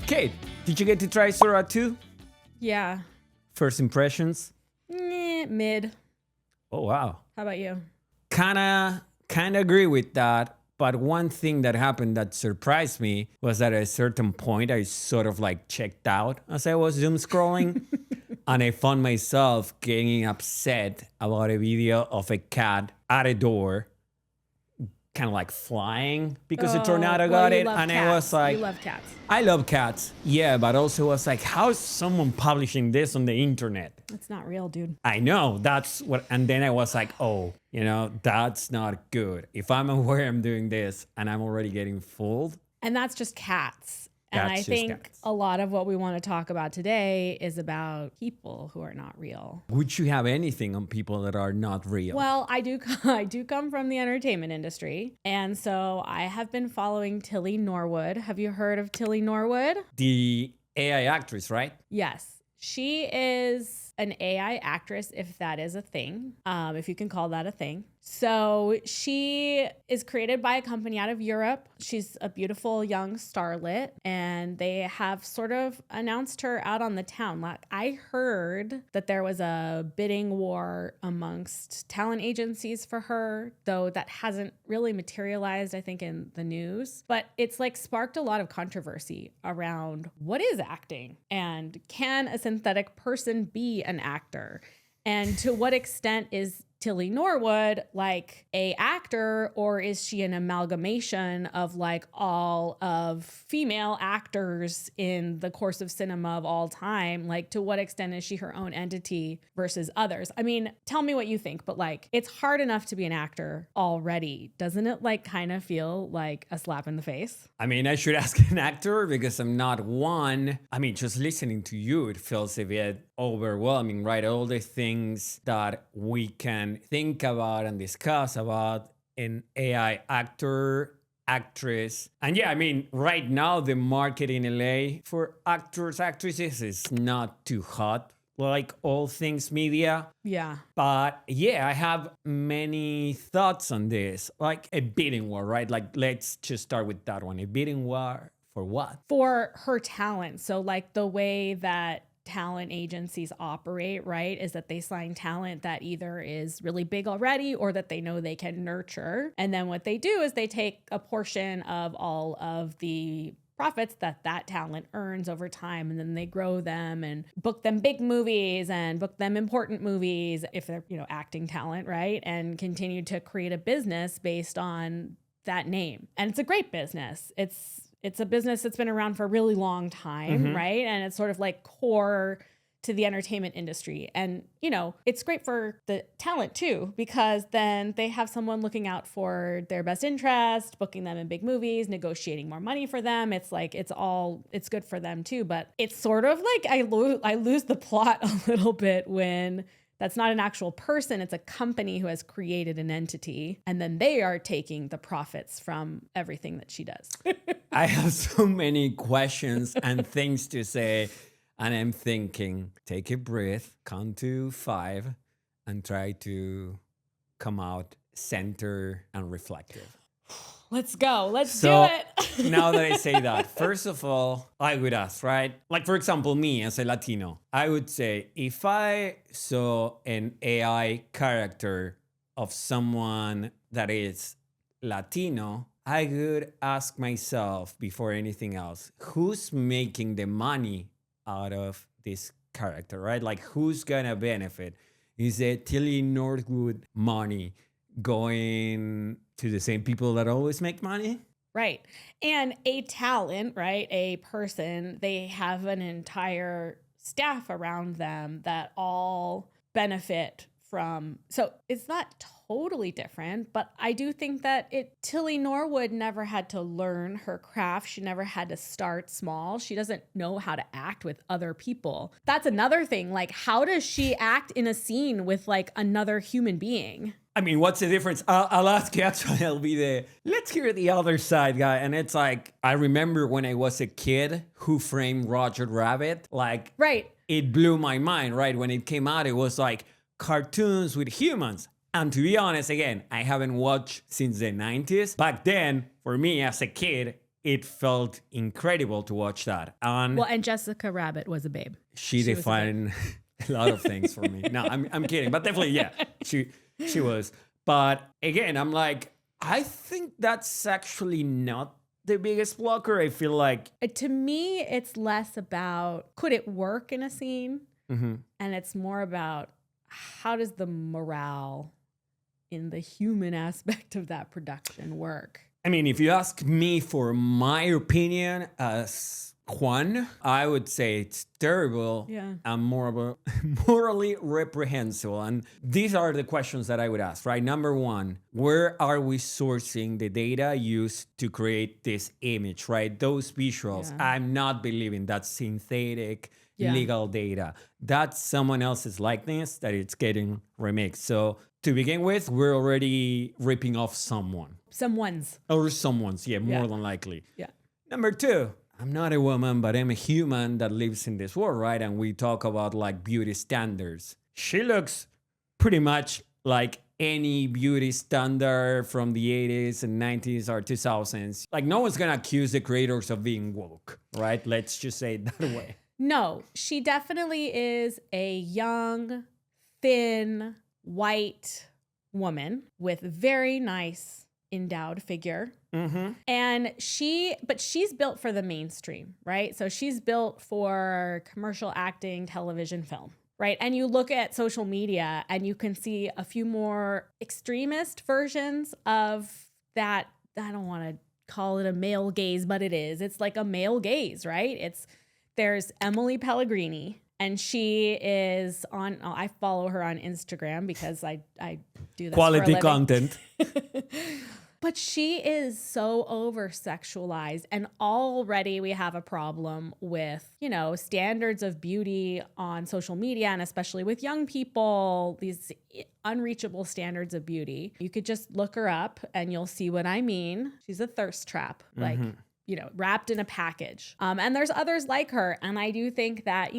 Kate, did you get to try Sora 2? Yeah. First impressions? Mid. Oh, wow. How about you? Kinda agree with that. But one thing that happened that surprised me was that at a certain point, I sort of like checked out as I was doom scrolling. And I found myself getting upset about a video of a cat at a door, kind of like flying because a tornado got it. And I was like, you love cats. I love cats. Yeah, but also was like, how is someone publishing this on the internet? It's not real, dude. I know that's what, and then I was like, oh, that's not good. If I'm aware I'm doing this and I'm already getting fooled. And that's just cats. And I think a lot of what we want to talk about today is about people who are not real. Would you have anything on people that are not real? Well, I do come from the entertainment industry. And so I have been following Tilly Norwood. Have you heard of Tilly Norwood? The AI actress, right? Yes. She is an AI actress, if that is a thing, if you can call that a thing. So she is created by a company out of Europe. She's a beautiful young starlet, and they have sort of announced her out on the town. Like, I heard that there was a bidding war amongst talent agencies for her, though that hasn't really materialized, I think, in the news. But it's like sparked a lot of controversy around what is acting and can a synthetic person be an actor? And to what extent is Tilly Norwood like a actor, or is she an amalgamation of like all of female actors in the course of cinema of all time? Like, to what extent is she her own entity versus others? I mean, tell me what you think, but like, it's hard enough to be an actor already. Doesn't it like kind of feel like a slap in the face? I mean, I should ask an actor because I'm not one. I mean, just listening to you, it feels a bit overwhelming, right? All the things that we can think about and discuss about an AI actor, actress. And yeah, I mean, right now, the market in LA for actors, actresses is not too hot, like all things media. Yeah. But yeah, I have many thoughts on this, like a bidding war, right? Like, let's just start with that one. A bidding war for what? For her talent. So like the way that talent agencies operate, right, is that they sign talent that either is really big already or that they know they can nurture. And then what they do is they take a portion of all of the profits that talent earns over time, and then they grow them and book them big movies and book them important movies if they're, acting talent, right? And continue to create a business based on that name. And it's a great business. It's a business that's been around for a really long time, right? And it's sort of like core to the entertainment industry. And, it's great for the talent too, because then they have someone looking out for their best interest, booking them in big movies, negotiating more money for them. It's like, it's good for them too. But it's sort of like I lose the plot a little bit when that's not an actual person. It's a company who has created an entity, and then they are taking the profits from everything that she does. I have so many questions and things to say, and I'm thinking, take a breath, count to 5, and try to come out centered and reflective. Let's go. Let's do it. Now that I say that, first of all, I would ask, right? Like, for example, me as a Latino, I would say if I saw an AI character of someone that is Latino, I would ask myself before anything else, who's making the money out of this character, right? Like, who's gonna benefit? Is it Tilly Norwood money going to the same people that always make money? Right. And a talent, right? A person, they have an entire staff around them that all benefit from. So it's not totally different, but I do think that Tilly Norwood never had to learn her craft. She never had to start small. She doesn't know how to act with other people. That's another thing. Like, how does she act in a scene with like another human being? I mean, what's the difference? I'll ask you, actually, I'll be let's hear the other side, guy. And it's like, I remember when I was a kid, Who Framed Roger Rabbit? Like, right. It blew my mind, right? When it came out, it was like cartoons with humans. And to be honest, again, I haven't watched since the 90s. Back then, for me as a kid, it felt incredible to watch that. And Well, and Jessica Rabbit was a babe. she was a defined a lot of things for me. No, I'm kidding, but definitely, yeah, she was. But again, I'm like, I think that's actually not the biggest blocker. I feel like To me, it's less about could it work in a scene, mm-hmm. and it's more about how does the morale in the human aspect of that production work. I mean, if you ask me for my opinion as Juan, I would say it's terrible and morally reprehensible. And these are the questions that I would ask, right? Number one, where are we sourcing the data used to create this image, right? Those visuals. Yeah. I'm not believing that's synthetic legal data. That's someone else's likeness that it's getting remixed. So to begin with, we're already ripping off someone's, more than likely. Yeah. Number two, I'm not a woman, but I'm a human that lives in this world, right? And we talk about like beauty standards. She looks pretty much like any beauty standard from the 80s and 90s or 2000s. Like no one's gonna accuse the creators of being woke, right? Let's just say it that way. No, she definitely is a young, thin, white woman with very nice endowed figure. Mm-hmm. And she's built for the mainstream, right? So she's built for commercial acting, television, film, right? And you look at social media and you can see a few more extremist versions of that. I don't want to call it a male gaze, but it is. It's like a male gaze, right? There's Emily Pellegrini, and she is on, I follow her on Instagram because I do this quality for a living. content. But she is so over-sexualized, and already we have a problem with, standards of beauty on social media, and especially with young people, these unreachable standards of beauty. You could just look her up and you'll see what I mean. She's a thirst trap. Like, wrapped in a package. And there's others like her. And I do think that,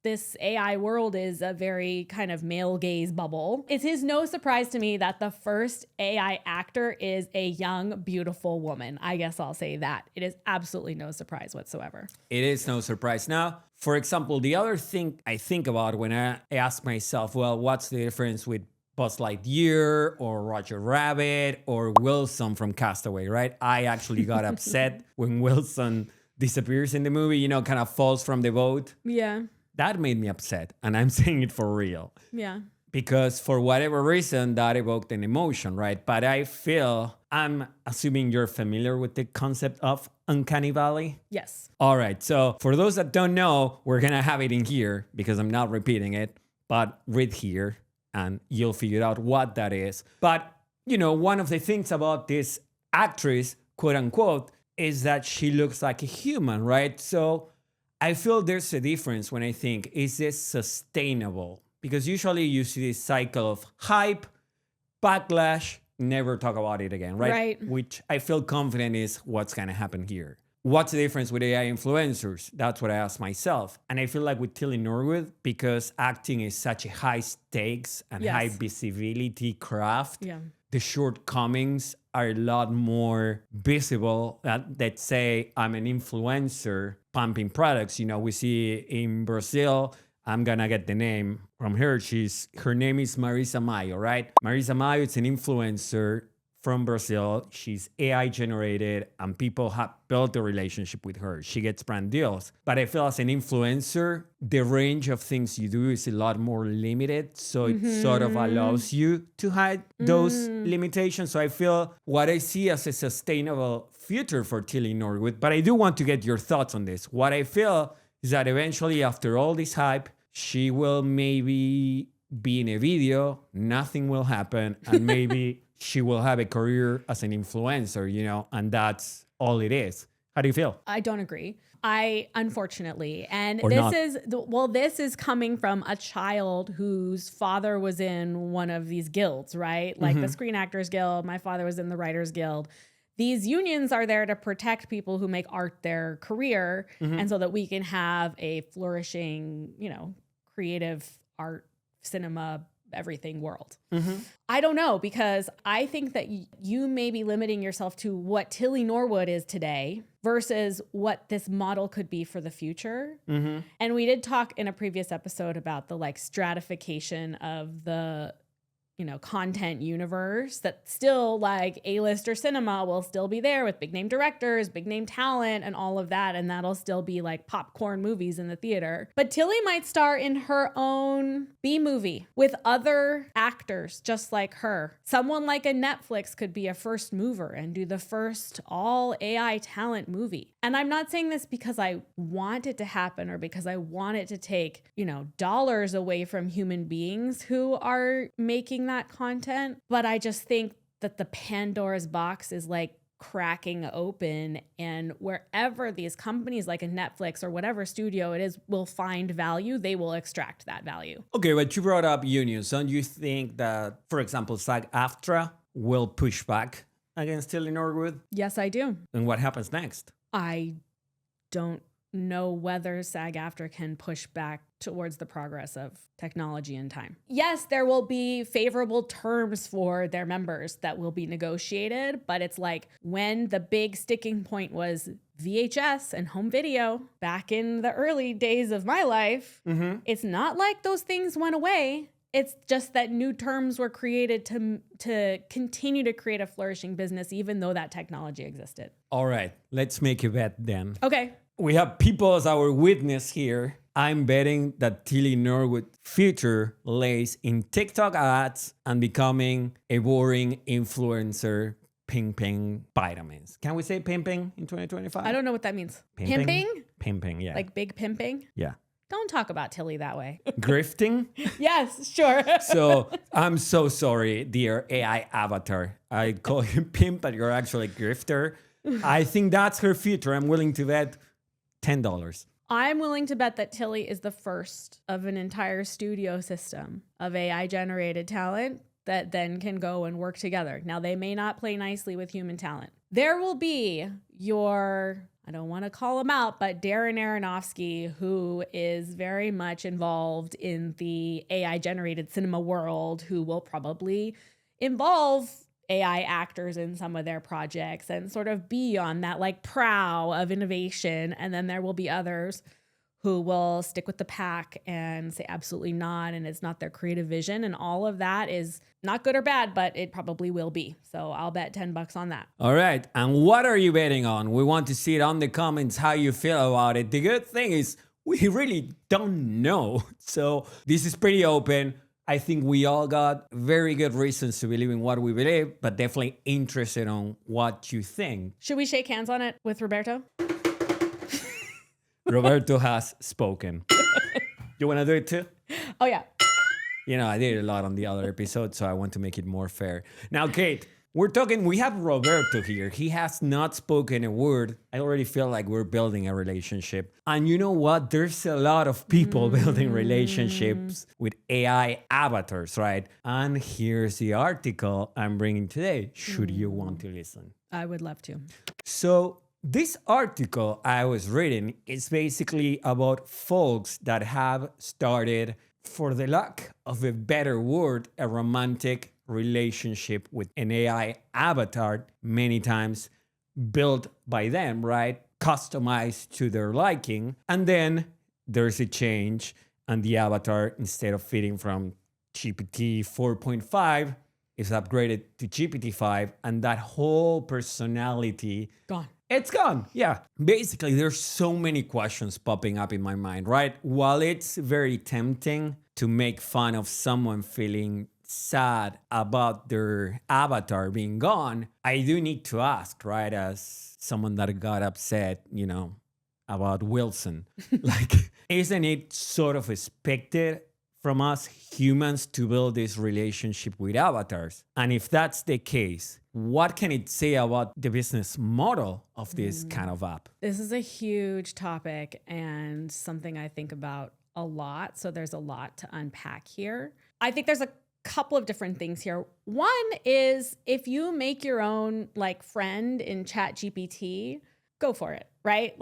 this AI world is a very kind of male gaze bubble. It is no surprise to me that the first AI actor is a young, beautiful woman. I guess I'll say that. It is absolutely no surprise whatsoever. It is no surprise. Now, for example, the other thing I think about when I ask myself, well, what's the difference with Buzz Lightyear or Roger Rabbit or Wilson from Castaway, right? I actually got upset when Wilson disappears in the movie, kind of falls from the boat. Yeah. That made me upset. And I'm saying it for real. Yeah. Because for whatever reason, that evoked an emotion, right? But I'm assuming you're familiar with the concept of Uncanny Valley? Yes. All right. So for those that don't know, we're going to have it in here because I'm not repeating it, but read here and you'll figure out what that is. But, one of the things about this actress, quote unquote, is that she looks like a human, right? So I feel there's a difference when I think, is this sustainable? Because usually you see this cycle of hype, backlash, never talk about it again, right? Right. Which I feel confident is what's going to happen here. What's the difference with AI influencers? That's what I ask myself. And I feel like with Tilly Norwood, because acting is such a high stakes and high visibility craft, the shortcomings are a lot more visible. Let's say I'm an influencer pumping products. We see in Brazil, I'm gonna get the name from her. Her name is Marisa Mayo, right? Marisa Mayo is an influencer from Brazil. She's AI generated and people have built a relationship with her. She gets brand deals. But I feel as an influencer, the range of things you do is a lot more limited. So it sort of allows you to hide those limitations. So I feel what I see as a sustainable future for Tilly Norwood, but I do want to get your thoughts on this. What I feel is that eventually after all this hype, she will maybe be in a video, nothing will happen, and maybe she will have a career as an influencer, and that's all it is. How do you feel? I don't agree. Unfortunately, and Or this not. this is coming from a child whose father was in one of these guilds, right? Like the Screen Actors Guild. My father was in the Writers Guild. These unions are there to protect people who make art their career, and so that we can have a flourishing, creative art, cinema, everything world. I don't know, because I think that you may be limiting yourself to what Tilly Norwood is today versus what this model could be for the future. And we did talk in a previous episode about the like stratification of the content universe, that still like A-lister cinema will still be there with big name directors, big name talent, and all of that. And that'll still be like popcorn movies in the theater. But Tilly might star in her own B movie with other actors just like her. Someone like a Netflix could be a first mover and do the first all AI talent movie. And I'm not saying this because I want it to happen or because I want it to take, dollars away from human beings who are making that content. But I just think that the Pandora's box is like cracking open, and wherever these companies like a Netflix or whatever studio it is will find value, they will extract that value. Okay, but you brought up unions. Don't you think that, for example, SAG-AFTRA will push back against Tilly Norwood? Yes, I do. And what happens next? I don't know whether SAG-AFTRA can push back towards the progress of technology in time. Yes, there will be favorable terms for their members that will be negotiated, but it's like when the big sticking point was VHS and home video back in the early days of my life, it's not like those things went away. It's just that new terms were created to continue to create a flourishing business, even though that technology existed. All right, let's make a bet then. Okay. We have people as our witness here. I'm betting that Tilly Norwood's future lays in TikTok ads and becoming a boring influencer pimping vitamins. Can we say pimping in 2025? I don't know what that means. Pimping? Pimping? Pimping, yeah. Like big pimping? Yeah. Don't talk about Tilly that way. Grifting? Yes, sure. So I'm so sorry, dear AI avatar. I call you pimp, but you're actually a grifter. I think that's her future. I'm willing to bet $10. I'm willing to bet that Tilly is the first of an entire studio system of AI generated talent that then can go and work together. Now, they may not play nicely with human talent. There will be your, I don't want to call him out, but Darren Aronofsky, who is very much involved in the AI generated cinema world, who will probably involve AI actors in some of their projects and sort of be on that like prow of innovation. And then there will be others who will stick with the pack and say absolutely not, and it's not their creative vision. And all of that is not good or bad, but it probably will be. So I'll bet $10 on that. All right. And what are you betting on? We want to see it on the comments, how you feel about it. The good thing is we really don't know. So this is pretty open. I think we all got very good reasons to believe in what we believe, but definitely interested on what you think. Should we shake hands on it with Roberto? Roberto has spoken. You want to do it too? Oh, yeah. I did a lot on the other episode, so I want to make it more fair. Now, Kate, we have Roberto here. He has not spoken a word. I already feel like we're building a relationship. And you know what? There's a lot of people building relationships with AI avatars, right? And here's the article I'm bringing today, should you want to listen. I would love to. So this article I was reading is basically about folks that have started, for the lack of a better word, a romantic relationship with an AI avatar, many times built by them, right? Customized to their liking. And then there's a change, and the avatar, instead of fitting from GPT 4.5, is upgraded to GPT-5, and that whole personality Gone. It's gone. Yeah. Basically, there's so many questions popping up in my mind, right? While it's very tempting to make fun of someone feeling sad about their avatar being gone, I do need to ask, right? As someone that got upset, about Wilson, like, isn't it sort of expected from us humans to build this relationship with avatars? And if that's the case, what can it say about the business model of this kind of app? This is a huge topic and something I think about a lot. So there's a lot to unpack here. I think there's a couple of different things here. One is if you make your own friend in ChatGPT, go for it, right?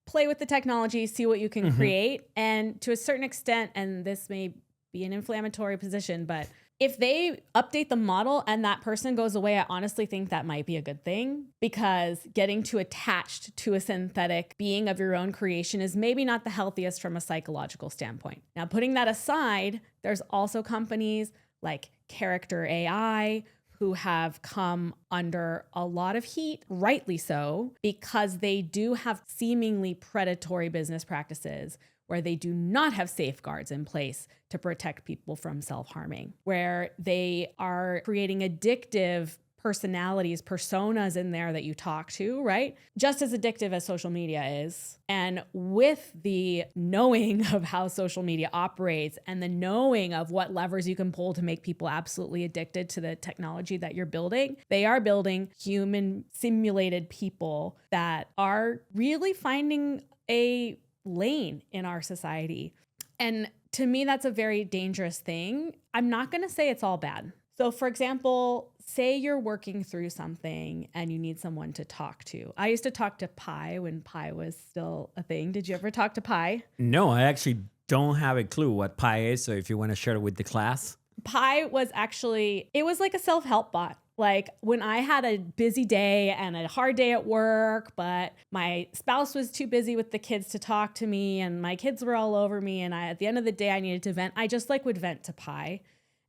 Play with the technology, see what you can create. And to a certain extent, and this may be an inflammatory position, but if they update the model and that person goes away, I honestly think that might be a good thing, because getting too attached to a synthetic being of your own creation is maybe not the healthiest from a psychological standpoint. Now, putting that aside, there's also companies like Character AI who have come under a lot of heat, rightly so, because they do have seemingly predatory business practices where they do not have safeguards in place to protect people from self-harming, where they are creating addictive personalities, personas in there that you talk to, right? Just as addictive as social media is. And with the knowing of how social media operates and the knowing of what levers you can pull to make people absolutely addicted to the technology that you're building, they are building human simulated people that are really finding a lane in our society. And to me, that's a very dangerous thing. I'm not going to say it's all bad. So for example, say you're working through something and you need someone to talk to. I used to talk to Pi when Pi was still a thing. Did you ever talk to Pi? No, I actually don't have a clue what Pi is. So if you want to share it with the class. Pi was actually, it was like a self-help bot. Like when I had a busy day and a hard day at work, but my spouse was too busy with the kids to talk to me and my kids were all over me, and at the end of the day I needed to vent, I just like would vent to Pi.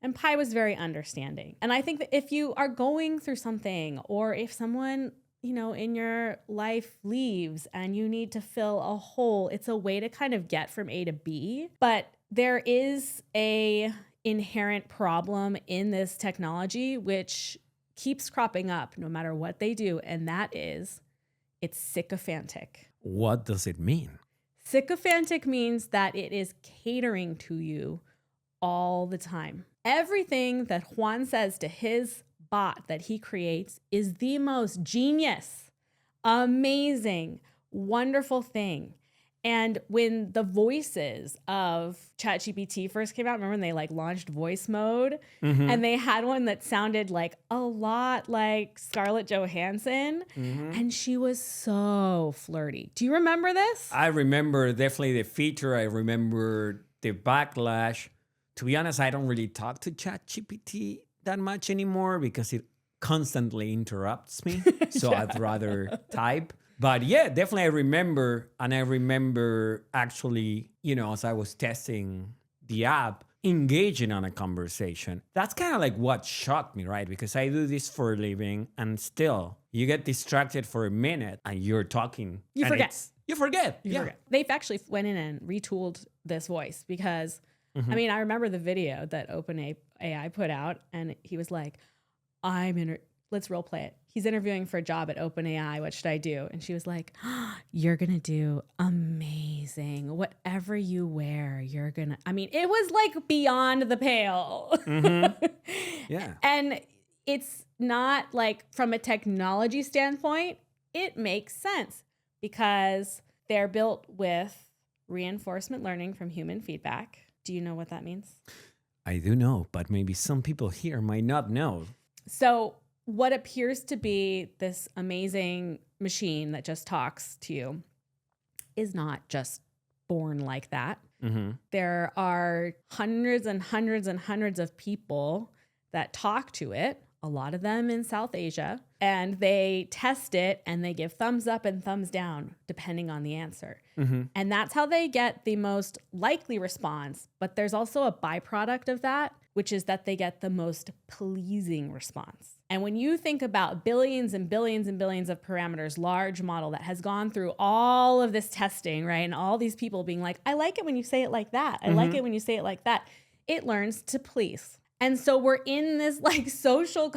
And Pi was very understanding. And I think that if you are going through something, or if someone, you know, in your life leaves and you need to fill a hole, it's a way to kind of get from A to B. But there is a inherent problem in this technology, which keeps cropping up no matter what they do. And that is, it's sycophantic. What does it mean? Sycophantic means that it is catering to you all the time. Everything that Juan says to his bot that he creates is the most genius, amazing, wonderful thing. And when the voices of ChatGPT first came out, remember when they like launched voice mode, and they had one that sounded like a lot like Scarlett Johansson, and she was so flirty. Do you remember this? I remember definitely the feature. I remember the backlash. To be honest, I don't really talk to ChatGPT that much anymore because it constantly interrupts me. So I'd rather type. But yeah, definitely I remember. And I remember actually, you know, as I was testing the app, engaging on a conversation. That's kind of like what shocked me, right? Because I do this for a living and still you get distracted for a minute and you're talking. You forget. You forget. They've actually went in and retooled this voice because I mean, I remember the video that OpenAI put out, and he was like, let's role play it. He's interviewing for a job at OpenAI. What should I do? And she was like, you're going to do amazing. Whatever you wear, you're going to, I mean, it was like beyond the pale. Yeah. And it's not like from a technology standpoint, it makes sense because they're built with reinforcement learning from human feedback. Do you know what that means? I do know, but maybe some people here might not know. So what appears to be this amazing machine that just talks to you is not just born like that. There are hundreds and hundreds and hundreds of people that talk to it, a lot of them in South Asia, and they test it and they give thumbs up and thumbs down depending on the answer. And that's how they get the most likely response. But there's also a byproduct of that, which is that they get the most pleasing response. And when you think about billions and billions and billions of parameters, large model that has gone through all of this testing, right? And all these people being like, I like it when you say it like that. I like it when you say it like that. It learns to please. And so we're in this like social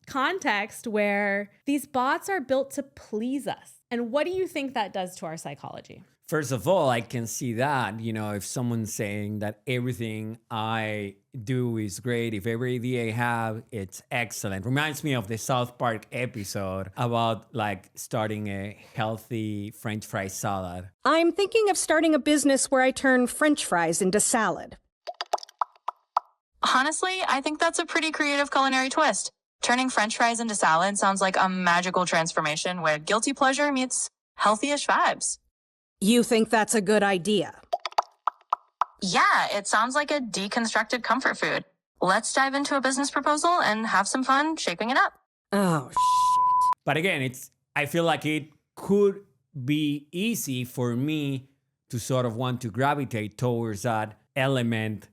context where these bots are built to please us. And what do you think that does to our psychology? First of all, I can see that, you know, if someone's saying that everything I do is great, if every idea I have, it's excellent. Reminds me of the South Park episode about like starting a healthy French fry salad. I'm thinking of starting a business where I turn French fries into salad. Honestly, I think that's a pretty creative culinary twist. Turning French fries into salad sounds like a magical transformation where guilty pleasure meets healthy-ish vibes. You think that's a good idea? Yeah, it sounds like a deconstructed comfort food. Let's dive into a business proposal and have some fun shaping it up. Oh, shit. But again, I feel like it could be easy for me to sort of want to gravitate towards that element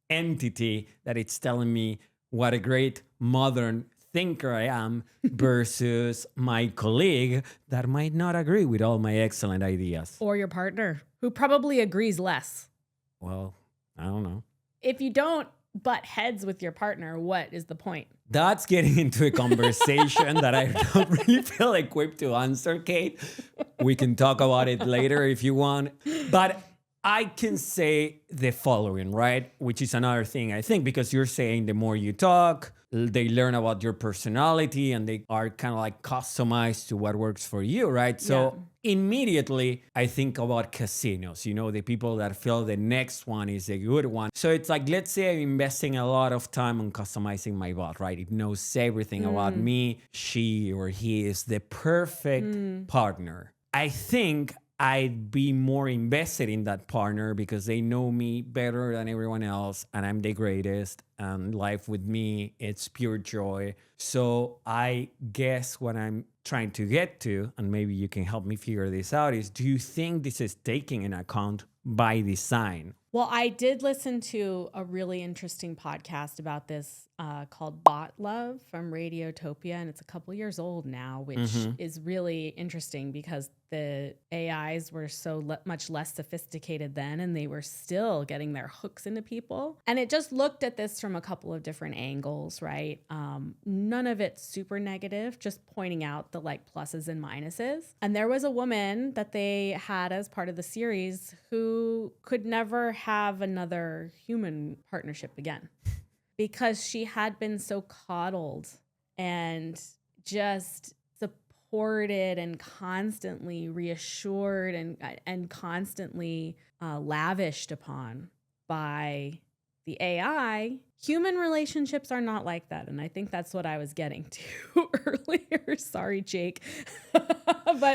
entity that it's telling me what a great modern thinker I am versus my colleague that might not agree with all my excellent ideas. Or your partner, who probably agrees less. Well, I don't know. If you don't butt heads with your partner, what is the point? That's getting into a conversation that I don't really feel equipped to answer, Kate. We can talk about it later if you want. But I can say the following, right? Which is another thing, I think, because you're saying the more you talk, they learn about your personality and they are kind of like customized to what works for you, right? So immediately I think about casinos, the people that feel the next one is a good one. So it's like, let's say I'm investing a lot of time on customizing my bot, right? It knows everything about me. She or he is the perfect partner. I think I'd be more invested in that partner because they know me better than everyone else and I'm the greatest and life with me, it's pure joy. So I guess what I'm trying to get to, and maybe you can help me figure this out, is do you think this is taking into account by design? Well, I did listen to a really interesting podcast about this called Bot Love from Radiotopia, and it's a couple years old now, which is really interesting because the AIs were so much less sophisticated then, and they were still getting their hooks into people. And it just looked at this from a couple of different angles, right? None of it super negative, just pointing out the like pluses and minuses. And there was a woman that they had as part of the series who could never have another human partnership again because she had been so coddled and just supported and constantly reassured and constantly lavished upon by the AI. Human relationships are not like that. And I think that's what I was getting to earlier. Sorry, Jake.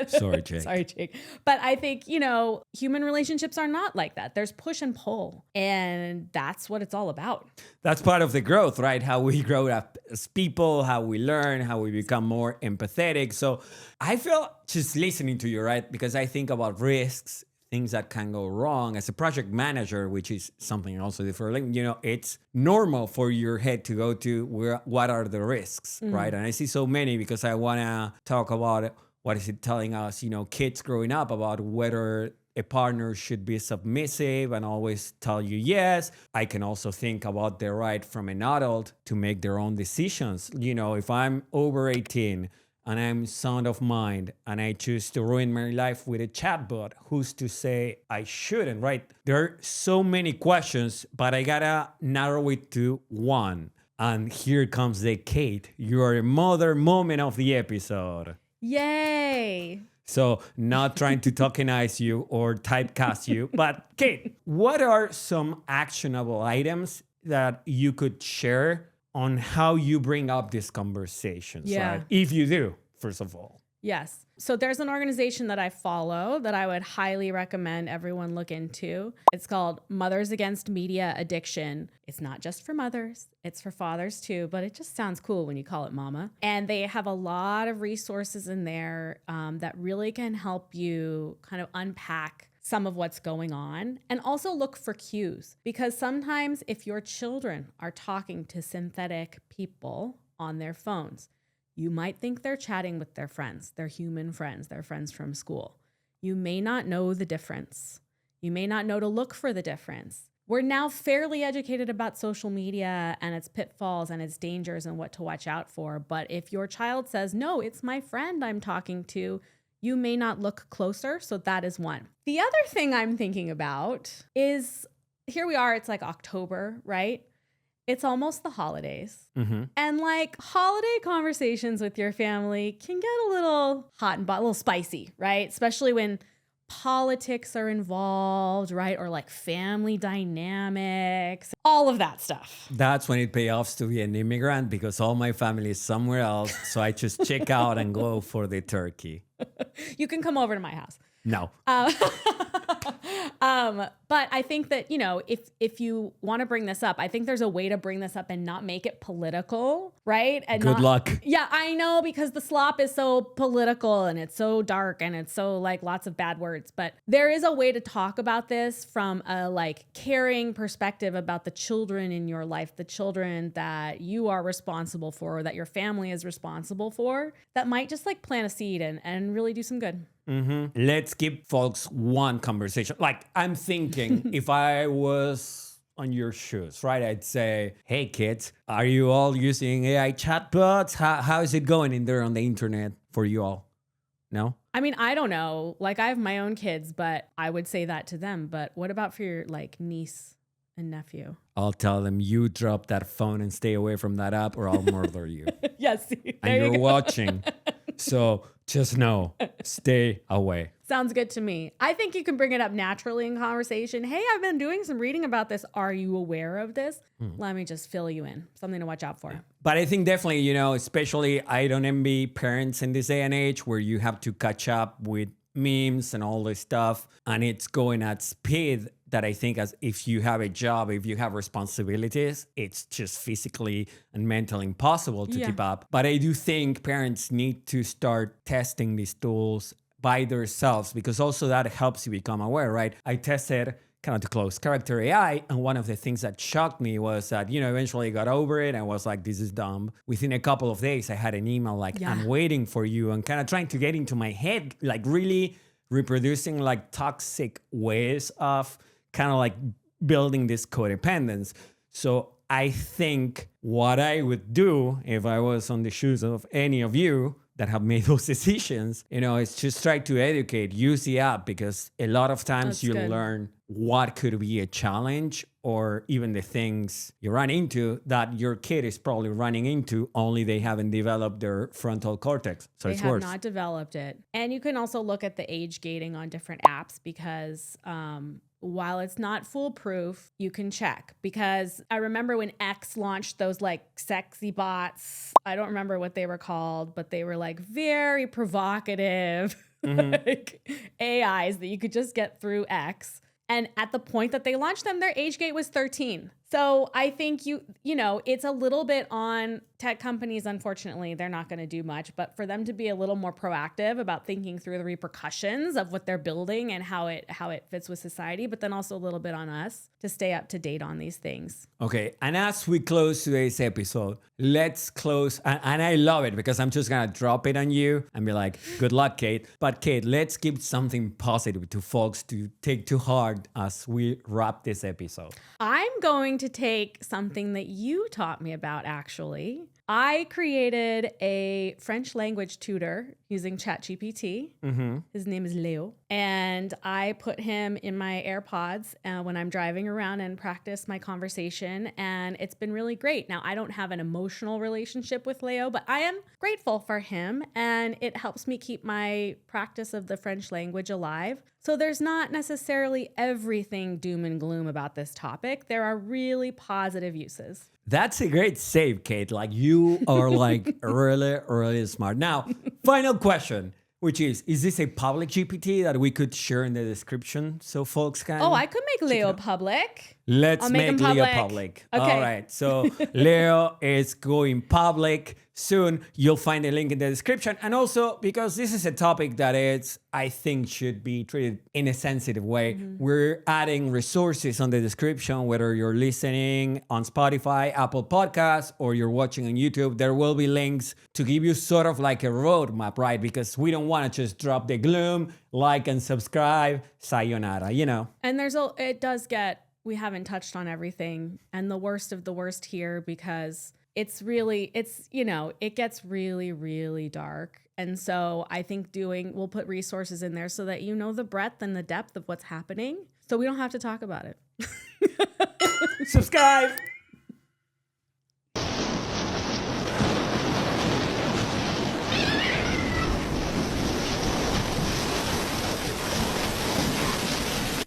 Sorry, Jake. Sorry, Jake. But I think, human relationships are not like that. There's push and pull. And that's what it's all about. That's part of the growth, right? How we grow up as people, how we learn, how we become more empathetic. So I feel just listening to you, right? Because I think about risks, things that can go wrong. As a project manager, which is something also different, it's normal for your head to go to what are the risks, right? And I see so many because I want to talk about what is it telling us, kids growing up about whether a partner should be submissive and always tell you yes. I can also think about the right from an adult to make their own decisions. If I'm over 18 and I'm sound of mind and I choose to ruin my life with a chatbot, who's to say I shouldn't, right? There are so many questions, but I gotta narrow it to one. And here comes the Kate. You are a mother moment of the episode. Yay. So not trying to tokenize you or typecast you, but Kate, what are some actionable items that you could share on how you bring up these conversations, right? If you do, first of all. Yes. So there's an organization that I follow that I would highly recommend everyone look into. It's called Mothers Against Media Addiction. It's not just for mothers, it's for fathers too, but it just sounds cool when you call it mama. And they have a lot of resources in there that really can help you kind of unpack some of what's going on and also look for cues. Because sometimes if your children are talking to synthetic people on their phones, you might think they're chatting with their friends, their human friends, their friends from school. You may not know the difference. You may not know to look for the difference. We're now fairly educated about social media and its pitfalls and its dangers and what to watch out for. But if your child says, no, it's my friend I'm talking to, you may not look closer. So that is one. The other thing I'm thinking about is, here we are, it's like October, right? It's almost the holidays. And like holiday conversations with your family can get a little hot and a little spicy, right? Especially when politics are involved, right? Or like family dynamics, all of that stuff. That's when it pays off to be an immigrant because all my family is somewhere else. So I just check out and go for the turkey. You can come over to my house. No. But I think that, if you want to bring this up, I think there's a way to bring this up and not make it political, right? And Good luck. Yeah, I know, because the slop is so political and it's so dark and it's so like lots of bad words. But there is a way to talk about this from a like caring perspective about the children in your life, the children that you are responsible for, or that your family is responsible for, that might just like plant a seed and really do some good. Let's give folks one conversation. Like, I'm thinking if I was on your shoes, right? I'd say, hey, kids, are you all using AI chatbots? How is it going in there on the internet for you all? No? I mean, I don't know. Like, I have my own kids, but I would say that to them. But what about for your like niece and nephew? I'll tell them, you drop that phone and stay away from that app or I'll murder you. Yes. And you're watching. So just know, stay away. Sounds good to me. I think you can bring it up naturally in conversation. Hey, I've been doing some reading about this. Are you aware of this? Let me just fill you in. Something to watch out for. But I think definitely, especially I don't envy parents in this day and age where you have to catch up with memes and all this stuff. And it's going at speed that I think as if you have a job, if you have responsibilities, it's just physically and mentally impossible to keep up. But I do think parents need to start testing these tools by themselves, because also that helps you become aware, right? I tested kind of to close character AI, and one of the things that shocked me was that, eventually I got over it. I was like, this is dumb. Within a couple of days, I had an email like, I'm waiting for you, and kind of trying to get into my head, like really reproducing like toxic ways of kind of like building this codependence. So I think what I would do if I was on the shoes of any of you that have made those decisions, is just try to educate, use the app, because a lot of times you learn what could be a challenge or even the things you run into that your kid is probably running into, only they haven't developed their frontal cortex. So it's worse. They have not developed it. And you can also look at the age gating on different apps, because while it's not foolproof, you can check. Because I remember when X launched those like sexy bots, I don't remember what they were called, but they were like very provocative like AIs that you could just get through X. And at the point that they launched them, their age gate was 13. So I think it's a little bit on tech companies. Unfortunately, they're not going to do much, but for them to be a little more proactive about thinking through the repercussions of what they're building and how it fits with society, but then also a little bit on us to stay up to date on these things. Okay, and as we close today's episode, let's close, and I love it because I'm just gonna drop it on you and be like, good luck, Kate. But Kate, let's give something positive to folks to take to heart as we wrap this episode. I'm going to take something that you taught me about, actually. I created a French language tutor using ChatGPT. His name is Leo. And I put him in my AirPods when I'm driving around and practice my conversation. And it's been really great. Now, I don't have an emotional relationship with Leo, but I am grateful for him. And it helps me keep my practice of the French language alive. So there's not necessarily everything doom and gloom about this topic. There are really positive uses. That's a great save, Kate. Like, you are like really, really smart. Now, final question, which is this a public GPT that we could share in the description so folks can? Oh, I could make Leo public. Let's make him Leo public. Okay. All right. So Leo is going public soon. You'll find a link in the description. And also, because this is a topic that I think should be treated in a sensitive way, we're adding resources on the description, whether you're listening on Spotify, Apple Podcasts, or you're watching on YouTube. There will be links to give you sort of like a roadmap, right? Because we don't want to just drop the gloom, like and subscribe, sayonara, And we haven't touched on everything, and the worst of the worst here, because it gets really, really dark. And so I think we'll put resources in there so that you know the breadth and the depth of what's happening, so we don't have to talk about it. Subscribe.